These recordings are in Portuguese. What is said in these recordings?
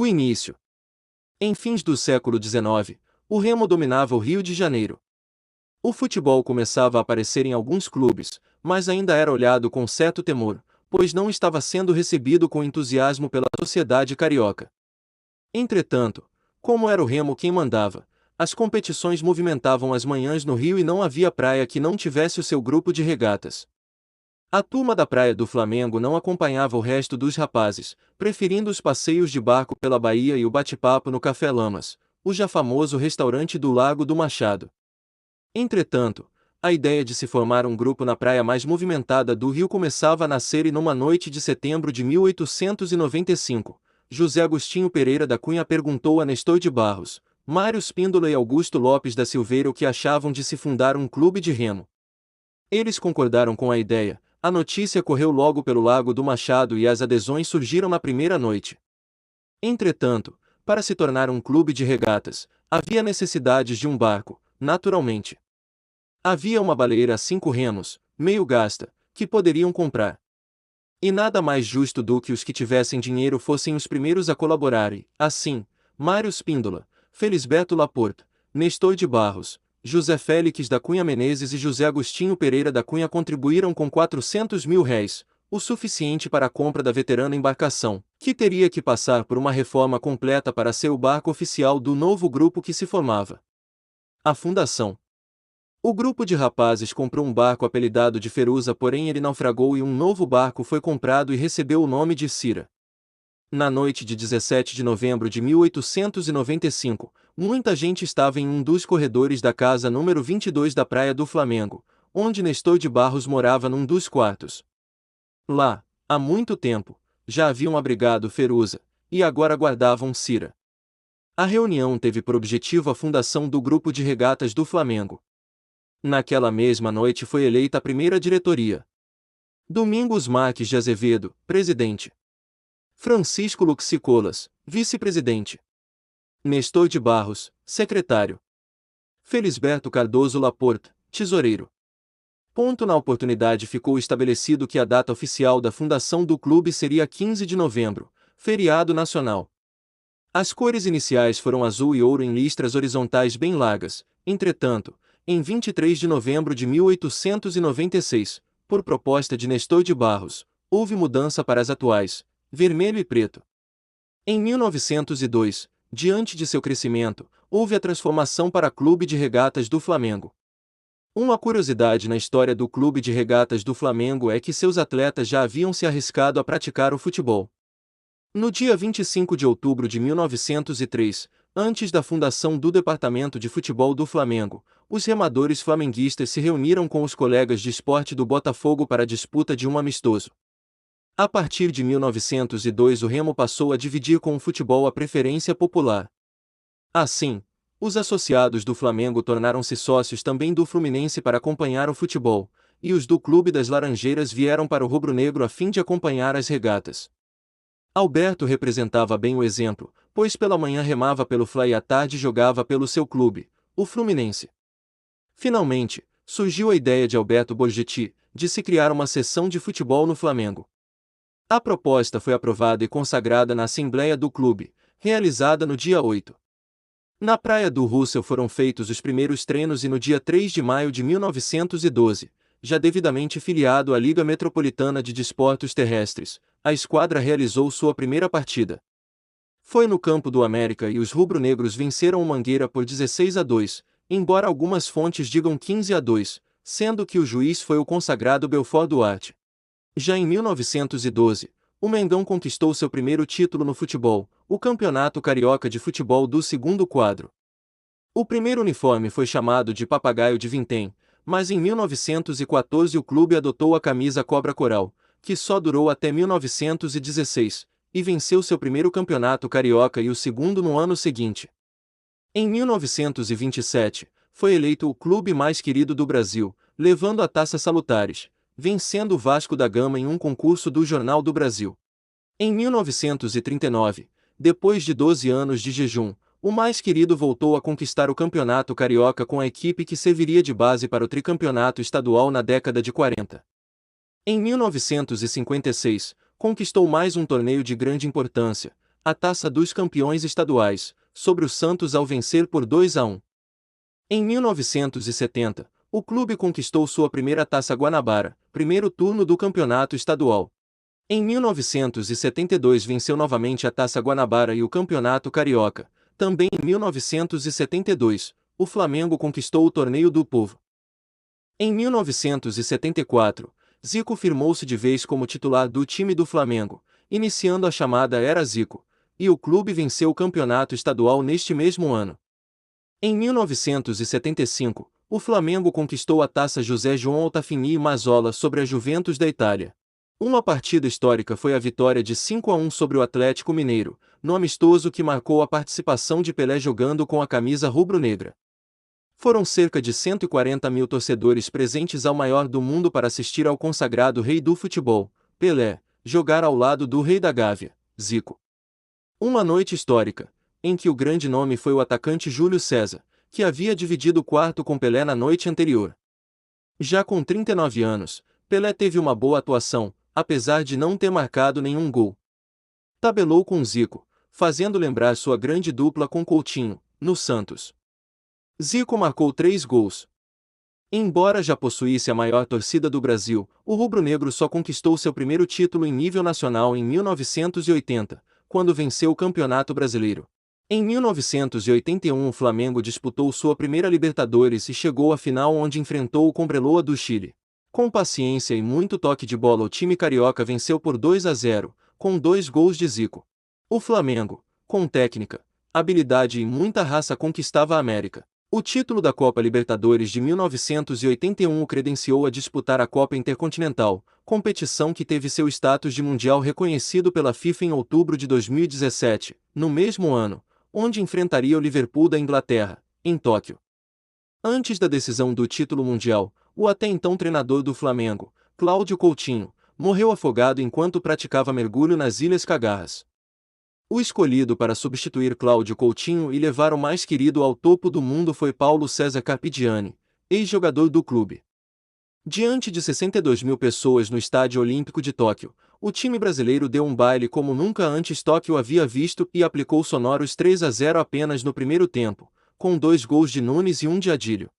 início. Em fins do século XIX, o Remo dominava o Rio de Janeiro. O futebol começava a aparecer em alguns clubes, mas ainda era olhado com certo temor, pois não estava sendo recebido com entusiasmo pela sociedade carioca. Entretanto, como era o Remo quem mandava, as competições movimentavam as manhãs no Rio e não havia praia que não tivesse o seu grupo de regatas. A turma da Praia do Flamengo não acompanhava o resto dos rapazes, preferindo os passeios de barco pela Bahia e o bate-papo no Café Lamas, o já famoso restaurante do Lago do Machado. Entretanto, a ideia de se formar um grupo na praia mais movimentada do Rio começava a nascer e numa noite de setembro de 1895, José Agostinho Pereira da Cunha perguntou a Nestor de Barros, Mário Spíndola e Augusto Lopes da Silveira o que achavam de se fundar um clube de remo. Eles concordaram com a ideia, a notícia correu logo pelo Lago do Machado e as adesões surgiram na primeira noite. Entretanto, para se tornar um clube de regatas, havia necessidades de um barco, naturalmente. Havia uma baleeira a 5 remos, meio gasta, que poderiam comprar. E nada mais justo do que os que tivessem dinheiro fossem os primeiros a colaborar e, assim, Mário Spíndola, Felisberto Laporte, Nestor de Barros, José Félix da Cunha Menezes e José Agostinho Pereira da Cunha contribuíram com 400 mil réis, o suficiente para a compra da veterana embarcação, que teria que passar por uma reforma completa para ser o barco oficial do novo grupo que se formava. A fundação. O grupo de rapazes comprou um barco apelidado de Feruza, porém ele naufragou e um novo barco foi comprado e recebeu o nome de Cira. Na noite de 17 de novembro de 1895, muita gente estava em um dos corredores da casa número 22 da Praia do Flamengo, onde Nestor de Barros morava num dos quartos. Lá, há muito tempo, já haviam abrigado Feruza, e agora guardavam Cira. A reunião teve por objetivo a fundação do Grupo de Regatas do Flamengo. Naquela mesma noite foi eleita a primeira diretoria. Domingos Marques de Azevedo, presidente. Francisco Luxicolas, vice-presidente. Nestor de Barros, secretário. Felisberto Cardoso Laporte, tesoureiro. Na oportunidade ficou estabelecido que a data oficial da fundação do clube seria 15 de novembro, feriado nacional. As cores iniciais foram azul e ouro em listras horizontais bem largas, entretanto, em 23 de novembro de 1896, por proposta de Nestor de Barros, houve mudança para as atuais, vermelho e preto. Em 1902, diante de seu crescimento, houve a transformação para Clube de Regatas do Flamengo. Uma curiosidade na história do Clube de Regatas do Flamengo é que seus atletas já haviam se arriscado a praticar o futebol. No dia 25 de outubro de 1903, antes da fundação do Departamento de Futebol do Flamengo, os remadores flamenguistas se reuniram com os colegas de esporte do Botafogo para a disputa de um amistoso. A partir de 1902 o Remo passou a dividir com o futebol a preferência popular. Assim, os associados do Flamengo tornaram-se sócios também do Fluminense para acompanhar o futebol, e os do Clube das Laranjeiras vieram para o rubro-negro a fim de acompanhar as regatas. Alberto representava bem o exemplo, pois pela manhã remava pelo Fla e à tarde jogava pelo seu clube, o Fluminense. Finalmente, surgiu a ideia de Alberto Borgetti, de se criar uma seção de futebol no Flamengo. A proposta foi aprovada e consagrada na Assembleia do Clube, realizada no dia 8. Na Praia do Russell foram feitos os primeiros treinos e no dia 3 de maio de 1912, já devidamente filiado à Liga Metropolitana de Desportos Terrestres, a esquadra realizou sua primeira partida. Foi no campo do América e os rubro-negros venceram o Mangueira por 16-2, embora algumas fontes digam 15-2, sendo que o juiz foi o consagrado Belfort Duarte. Já em 1912, o Mengão conquistou seu primeiro título no futebol, o Campeonato Carioca de Futebol do segundo quadro. O primeiro uniforme foi chamado de Papagaio de Vintém, mas em 1914 o clube adotou a camisa Cobra Coral, que só durou até 1916, e venceu seu primeiro campeonato carioca e o segundo no ano seguinte. Em 1927, foi eleito o clube mais querido do Brasil, levando a Taça Salutares, vencendo o Vasco da Gama em um concurso do Jornal do Brasil. Em 1939, depois de 12 anos de jejum, o mais querido voltou a conquistar o campeonato carioca com a equipe que serviria de base para o tricampeonato estadual na década de 40. Em 1956, conquistou mais um torneio de grande importância, a Taça dos Campeões Estaduais, sobre o Santos ao vencer por 2-1. Em 1970, o clube conquistou sua primeira Taça Guanabara, primeiro turno do campeonato estadual. Em 1972 venceu novamente a Taça Guanabara e o Campeonato Carioca. Também em 1972, o Flamengo conquistou o Torneio do Povo. Em 1974, Zico firmou-se de vez como titular do time do Flamengo, iniciando a chamada Era Zico, e o clube venceu o campeonato estadual neste mesmo ano. Em 1975, o Flamengo conquistou a Taça José João Altafini Mazzola sobre a Juventus da Itália. Uma partida histórica foi a vitória de 5-1 sobre o Atlético Mineiro, no amistoso que marcou a participação de Pelé jogando com a camisa rubro-negra. Foram cerca de 140 mil torcedores presentes ao maior do mundo para assistir ao consagrado rei do futebol, Pelé, jogar ao lado do rei da Gávea, Zico. Uma noite histórica, em que o grande nome foi o atacante Júlio César, que havia dividido o quarto com Pelé na noite anterior. Já com 39 anos, Pelé teve uma boa atuação, apesar de não ter marcado nenhum gol. Tabelou com Zico, fazendo lembrar sua grande dupla com Coutinho, no Santos. Zico marcou 3 gols. Embora já possuísse a maior torcida do Brasil, o rubro-negro só conquistou seu primeiro título em nível nacional em 1980, quando venceu o Campeonato Brasileiro. Em 1981 o Flamengo disputou sua primeira Libertadores e chegou à final onde enfrentou o Cobreloa do Chile. Com paciência e muito toque de bola o time carioca venceu por 2-0, com 2 gols de Zico. O Flamengo, com técnica, habilidade e muita raça conquistava a América. O título da Copa Libertadores de 1981 o credenciou a disputar a Copa Intercontinental, competição que teve seu status de mundial reconhecido pela FIFA em outubro de 2017, no mesmo ano, onde enfrentaria o Liverpool da Inglaterra, em Tóquio. Antes da decisão do título mundial, o até então treinador do Flamengo, Cláudio Coutinho, morreu afogado enquanto praticava mergulho nas Ilhas Cagarras. O escolhido para substituir Cláudio Coutinho e levar o mais querido ao topo do mundo foi Paulo César Carpigiani, ex-jogador do clube. Diante de 62 mil pessoas no Estádio Olímpico de Tóquio, o time brasileiro deu um baile como nunca antes Tóquio havia visto e aplicou sonoros 3-0 apenas no primeiro tempo, com 2 gols de Nunes e 1 de Adílio.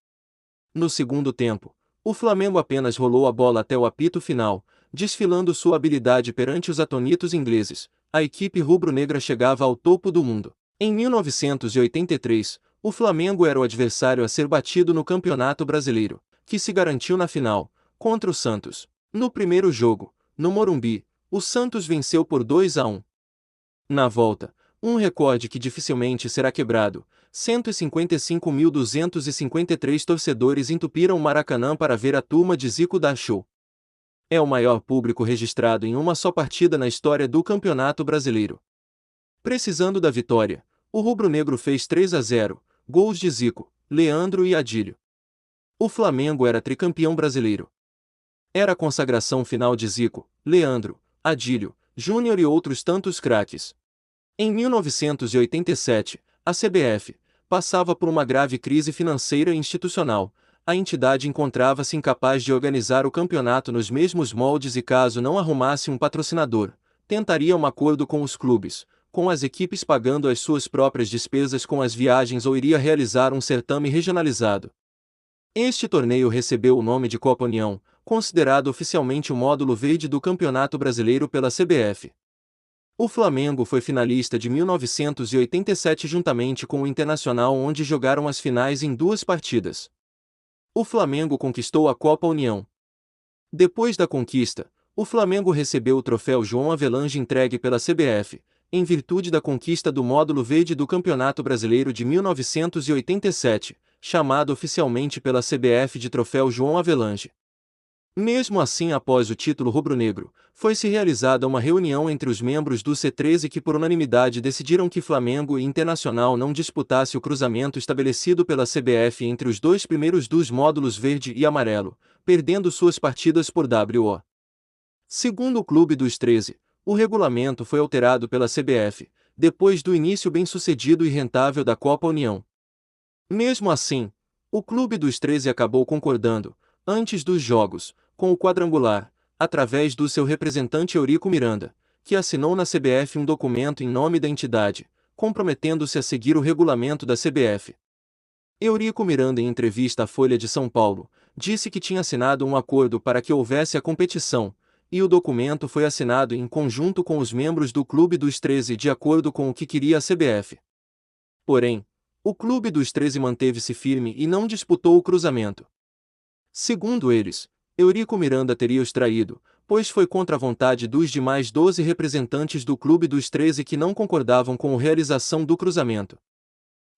No segundo tempo, o Flamengo apenas rolou a bola até o apito final, desfilando sua habilidade perante os atonitos ingleses. A equipe rubro-negra chegava ao topo do mundo. Em 1983, o Flamengo era o adversário a ser batido no Campeonato Brasileiro, que se garantiu na final, contra o Santos. No primeiro jogo, no Morumbi, o Santos venceu por 2-1. Na volta, um recorde que dificilmente será quebrado, 155.253 torcedores entupiram o Maracanã para ver a turma de Zico dar show. É o maior público registrado em uma só partida na história do Campeonato Brasileiro. Precisando da vitória, o rubro-negro fez 3-0, gols de Zico, Leandro e Adílio. O Flamengo era tricampeão brasileiro. Era a consagração final de Zico, Leandro, Adílio, Júnior e outros tantos craques. Em 1987, a CBF passava por uma grave crise financeira e institucional. A entidade encontrava-se incapaz de organizar o campeonato nos mesmos moldes e caso não arrumasse um patrocinador, tentaria um acordo com os clubes, com as equipes pagando as suas próprias despesas com as viagens ou iria realizar um certame regionalizado. Este torneio recebeu o nome de Copa União, considerado oficialmente o módulo verde do Campeonato Brasileiro pela CBF. O Flamengo foi finalista de 1987 juntamente com o Internacional, onde jogaram as finais em 2 partidas. O Flamengo conquistou a Copa União. Depois da conquista, o Flamengo recebeu o troféu João Avelange entregue pela CBF, em virtude da conquista do módulo verde do Campeonato Brasileiro de 1987, chamado oficialmente pela CBF de Troféu João Avelange. Mesmo assim, após o título rubro-negro, foi-se realizada uma reunião entre os membros do C13 que por unanimidade decidiram que Flamengo e Internacional não disputasse o cruzamento estabelecido pela CBF entre os 2 primeiros dos módulos verde e amarelo, perdendo suas partidas por WO. Segundo o Clube dos 13, o regulamento foi alterado pela CBF, depois do início bem-sucedido e rentável da Copa União. Mesmo assim, o Clube dos 13 acabou concordando, antes dos jogos, com o quadrangular, através do seu representante Eurico Miranda, que assinou na CBF um documento em nome da entidade, comprometendo-se a seguir o regulamento da CBF. Eurico Miranda, em entrevista à Folha de São Paulo, disse que tinha assinado um acordo para que houvesse a competição, e o documento foi assinado em conjunto com os membros do Clube dos 13 de acordo com o que queria a CBF. Porém, o Clube dos 13 manteve-se firme e não disputou o cruzamento. Segundo eles, Eurico Miranda teria os traído, pois foi contra a vontade dos demais 12 representantes do Clube dos 13 que não concordavam com a realização do cruzamento.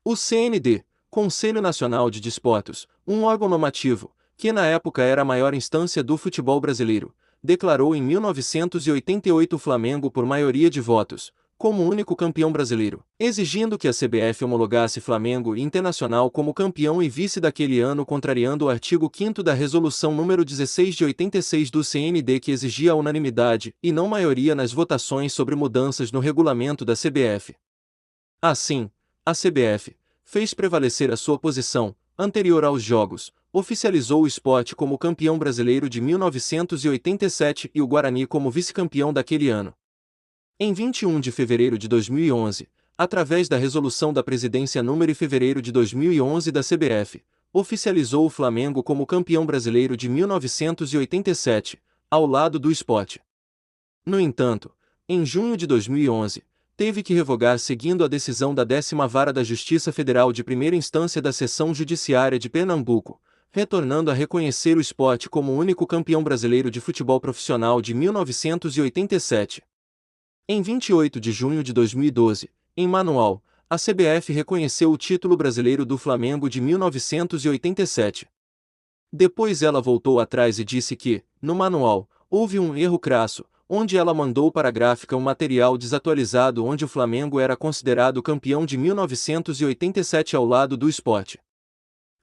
O CND, Conselho Nacional de Desportos, um órgão normativo, que na época era a maior instância do futebol brasileiro, declarou em 1988 o Flamengo por maioria de votos, como único campeão brasileiro, exigindo que a CBF homologasse Flamengo e Internacional como campeão e vice daquele ano, contrariando o artigo 5º da Resolução nº 16 de 86 do CND, que exigia a unanimidade e não maioria nas votações sobre mudanças no regulamento da CBF. Assim, a CBF fez prevalecer a sua posição, anterior aos Jogos, oficializou o Sport como campeão brasileiro de 1987 e o Guarani como vice-campeão daquele ano. Em 21 de fevereiro de 2011, através da resolução da presidência número fevereiro de 2011 da CBF, oficializou o Flamengo como campeão brasileiro de 1987, ao lado do Sport. No entanto, em junho de 2011, teve que revogar seguindo a decisão da 10ª Vara da Justiça Federal de primeira instância da Seção Judiciária de Pernambuco, retornando a reconhecer o Sport como o único campeão brasileiro de futebol profissional de 1987. Em 28 de junho de 2012, em manual, a CBF reconheceu o título brasileiro do Flamengo de 1987. Depois ela voltou atrás e disse que, no manual, houve um erro crasso, onde ela mandou para a gráfica um material desatualizado onde o Flamengo era considerado campeão de 1987 ao lado do Sport.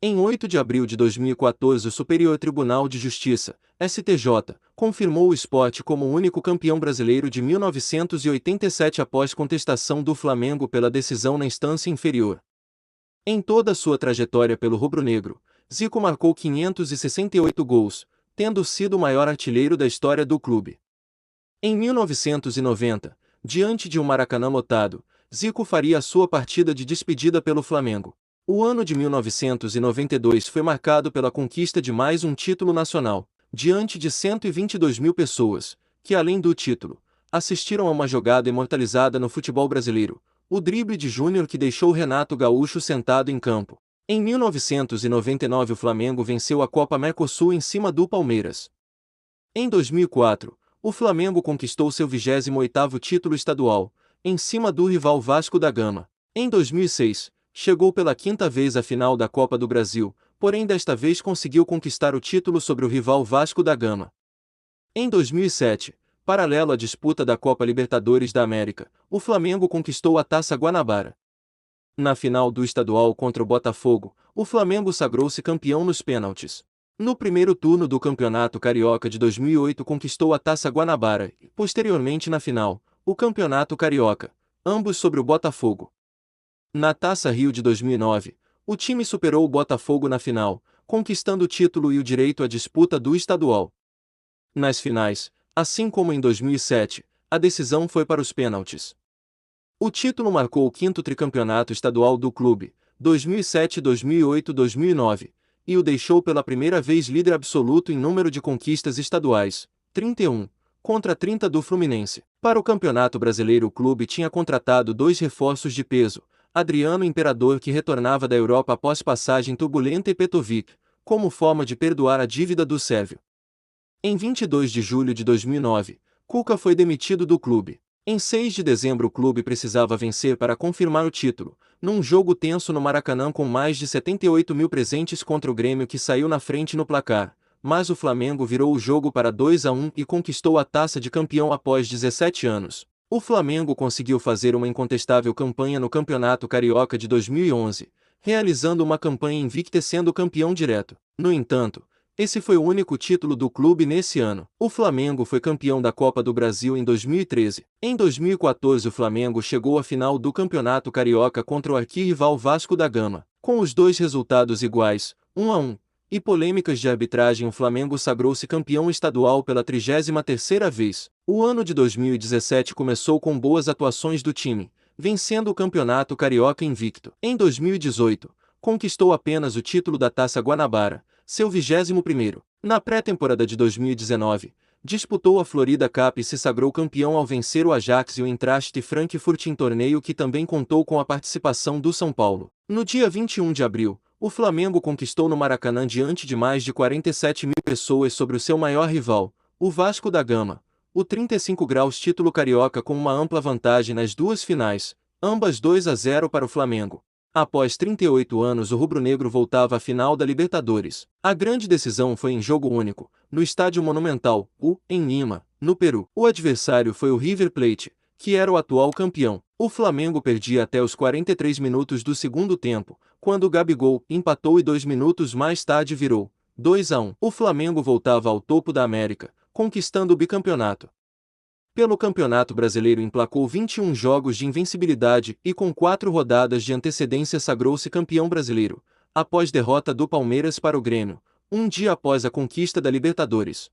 Em 8 de abril de 2014, o Superior Tribunal de Justiça, STJ, confirmou o Sport como o único campeão brasileiro de 1987 após contestação do Flamengo pela decisão na instância inferior. Em toda a sua trajetória pelo rubro-negro, Zico marcou 568 gols, tendo sido o maior artilheiro da história do clube. Em 1990, diante de um Maracanã lotado, Zico faria a sua partida de despedida pelo Flamengo. O ano de 1992 foi marcado pela conquista de mais um título nacional, diante de 122 mil pessoas, que além do título, assistiram a uma jogada imortalizada no futebol brasileiro, o drible de Júnior que deixou Renato Gaúcho sentado em campo. Em 1999 o Flamengo venceu a Copa Mercosul em cima do Palmeiras. Em 2004, o Flamengo conquistou seu 28º título estadual, em cima do rival Vasco da Gama. Em 2006, chegou pela 5ª vez à final da Copa do Brasil, porém desta vez conseguiu conquistar o título sobre o rival Vasco da Gama. Em 2007, paralelo à disputa da Copa Libertadores da América, o Flamengo conquistou a Taça Guanabara. Na final do estadual contra o Botafogo, o Flamengo sagrou-se campeão nos pênaltis. No primeiro turno do Campeonato Carioca de 2008 conquistou a Taça Guanabara e, posteriormente na final, o Campeonato Carioca, ambos sobre o Botafogo. Na Taça Rio de 2009, o time superou o Botafogo na final, conquistando o título e o direito à disputa do estadual. Nas finais, assim como em 2007, a decisão foi para os pênaltis. O título marcou o 5º tricampeonato estadual do clube, 2007, 2008, 2009, e o deixou pela primeira vez líder absoluto em número de conquistas estaduais, 31, contra 30 do Fluminense. Para o Campeonato Brasileiro o clube tinha contratado 2 reforços de peso, Adriano Imperador, que retornava da Europa após passagem turbulenta, e Petovic, como forma de perdoar a dívida do sérvio. Em 22 de julho de 2009, Cuca foi demitido do clube. Em 6 de dezembro o clube precisava vencer para confirmar o título, num jogo tenso no Maracanã com mais de 78 mil presentes contra o Grêmio, que saiu na frente no placar, mas o Flamengo virou o jogo para 2-1 e conquistou a taça de campeão após 17 anos. O Flamengo conseguiu fazer uma incontestável campanha no Campeonato Carioca de 2011, realizando uma campanha invicta sendo campeão direto. No entanto, esse foi o único título do clube nesse ano. O Flamengo foi campeão da Copa do Brasil em 2013. Em 2014 o Flamengo chegou à final do Campeonato Carioca contra o arquirrival Vasco da Gama, com os dois resultados iguais, 1-1, e polêmicas de arbitragem, o Flamengo sagrou-se campeão estadual pela 33ª vez. O ano de 2017 começou com boas atuações do time, vencendo o Campeonato Carioca invicto. Em 2018, conquistou apenas o título da Taça Guanabara, seu 21º. Na pré-temporada de 2019, disputou a Florida Cup e se sagrou campeão ao vencer o Ajax e o Eintracht Frankfurt em torneio que também contou com a participação do São Paulo. No dia 21 de abril, o Flamengo conquistou no Maracanã diante de mais de 47 mil pessoas sobre o seu maior rival, o Vasco da Gama, o 35 graus título carioca com uma ampla vantagem nas duas finais, ambas 2-0 para o Flamengo. Após 38 anos, o rubro-negro voltava à final da Libertadores. A grande decisão foi em jogo único, no Estádio Monumental, em Lima, no Peru. O adversário foi o River Plate, que era o atual campeão. O Flamengo perdia até os 43 minutos do segundo tempo, quando o Gabigol empatou e 2 minutos mais tarde virou 2-1. O Flamengo voltava ao topo da América, conquistando o bicampeonato. Pelo Campeonato Brasileiro emplacou 21 jogos de invencibilidade e com 4 rodadas de antecedência sagrou-se campeão brasileiro, após derrota do Palmeiras para o Grêmio, um dia após a conquista da Libertadores.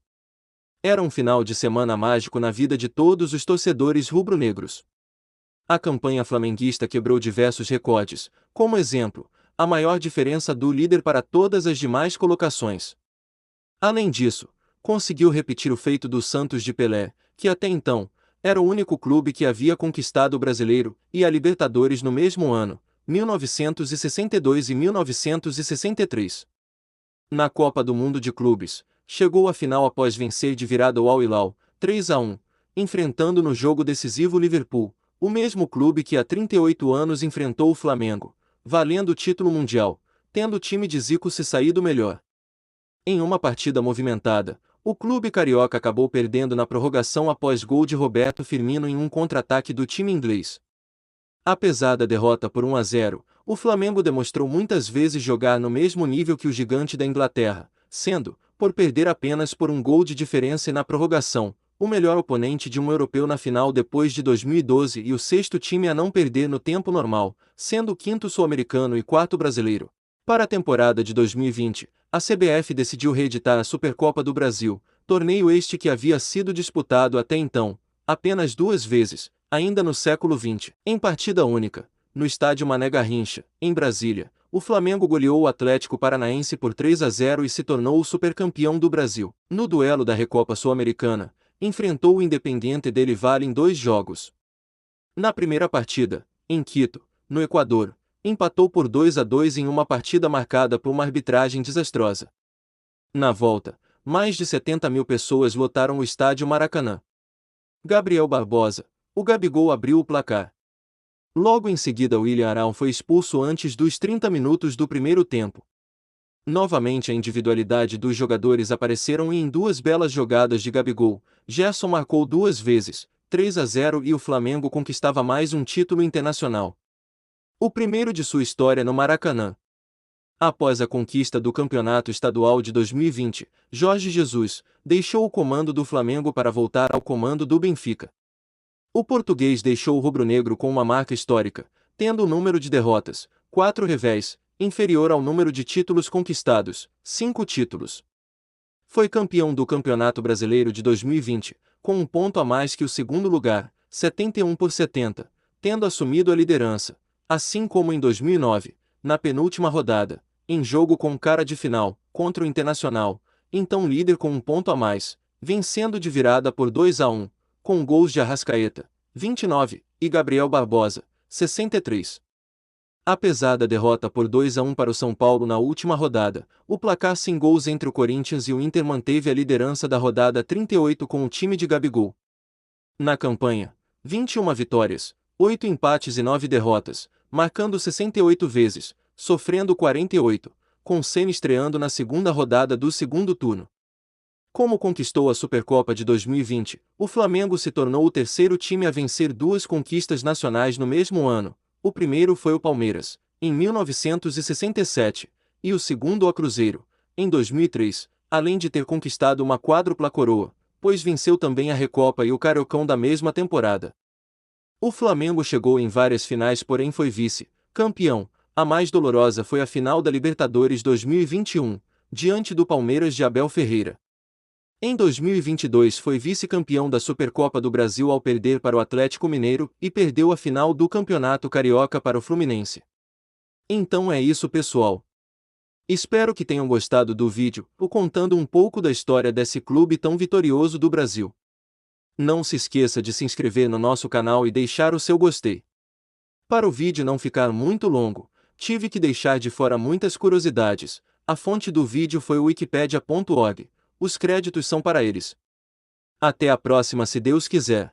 Era um final de semana mágico na vida de todos os torcedores rubro-negros. A campanha flamenguista quebrou diversos recordes, como exemplo, a maior diferença do líder para todas as demais colocações. Além disso, conseguiu repetir o feito do Santos de Pelé, que até então, era o único clube que havia conquistado o Brasileiro e a Libertadores no mesmo ano, 1962 e 1963. Na Copa do Mundo de Clubes, chegou à final após vencer de virada o Al Hilal, 3-1, enfrentando no jogo decisivo o Liverpool, o mesmo clube que há 38 anos enfrentou o Flamengo, valendo o título mundial, tendo o time de Zico se saído melhor. Em uma partida movimentada, o clube carioca acabou perdendo na prorrogação após gol de Roberto Firmino em um contra-ataque do time inglês. Apesar da derrota por 1-0, o Flamengo demonstrou muitas vezes jogar no mesmo nível que o gigante da Inglaterra, sendo, por perder apenas por um gol de diferença e na prorrogação, o melhor oponente de um europeu na final depois de 2012 e o sexto time a não perder no tempo normal, sendo o quinto sul-americano e quarto brasileiro. Para a temporada de 2020, a CBF decidiu reeditar a Supercopa do Brasil, torneio este que havia sido disputado até então, apenas 2 vezes, ainda no século XX. Em partida única, no estádio Mané Garrincha, em Brasília, o Flamengo goleou o Atlético Paranaense por 3-0 e se tornou o supercampeão do Brasil. No duelo da Recopa Sul-Americana, enfrentou o Independiente del Valle em 2 jogos. Na primeira partida, em Quito, no Equador, empatou por 2-2 em uma partida marcada por uma arbitragem desastrosa. Na volta, mais de 70 mil pessoas lotaram o estádio Maracanã. Gabriel Barbosa, o Gabigol, abriu o placar. Logo em seguida, William Arão foi expulso antes dos 30 minutos do primeiro tempo. Novamente a individualidade dos jogadores apareceram e em 2 belas jogadas de Gabigol, Gerson marcou 2 vezes, 3-0 e o Flamengo conquistava mais um título internacional. O primeiro de sua história no Maracanã. Após a conquista do Campeonato Estadual de 2020, Jorge Jesus deixou o comando do Flamengo para voltar ao comando do Benfica. O português deixou o rubro-negro com uma marca histórica, tendo o número de derrotas, 4 revés, inferior ao número de títulos conquistados, 5 títulos. Foi campeão do Campeonato Brasileiro de 2020, com um ponto a mais que o segundo lugar, 71/70, tendo assumido a liderança. Assim como em 2009, na penúltima rodada, em jogo com cara de final, contra o Internacional, então líder com um ponto a mais, vencendo de virada por 2-1, com gols de Arrascaeta, 29, e Gabriel Barbosa, 63. Apesar da derrota por 2-1 para o São Paulo na última rodada, o placar sem gols entre o Corinthians e o Inter manteve a liderança da rodada 38 com o time de Gabigol. Na campanha, 21 vitórias, 8 empates e 9 derrotas, marcando 68 vezes, sofrendo 48, com Ceni estreando na segunda rodada do segundo turno. Como conquistou a Supercopa de 2020, o Flamengo se tornou o terceiro time a vencer 2 conquistas nacionais no mesmo ano. O primeiro foi o Palmeiras, em 1967, e o segundo o Cruzeiro, em 2003, além de ter conquistado uma quádrupla coroa, pois venceu também a Recopa e o Cariocão da mesma temporada. O Flamengo chegou em várias finais, porém foi vice-campeão. A mais dolorosa foi a final da Libertadores 2021, diante do Palmeiras de Abel Ferreira. Em 2022 foi vice-campeão da Supercopa do Brasil ao perder para o Atlético Mineiro e perdeu a final do Campeonato Carioca para o Fluminense. Então é isso, pessoal. Espero que tenham gostado do vídeo, contando um pouco da história desse clube tão vitorioso do Brasil. Não se esqueça de se inscrever no nosso canal e deixar o seu gostei. Para o vídeo não ficar muito longo, tive que deixar de fora muitas curiosidades. A fonte do vídeo foi o wikipedia.org. Os créditos são para eles. Até a próxima, se Deus quiser.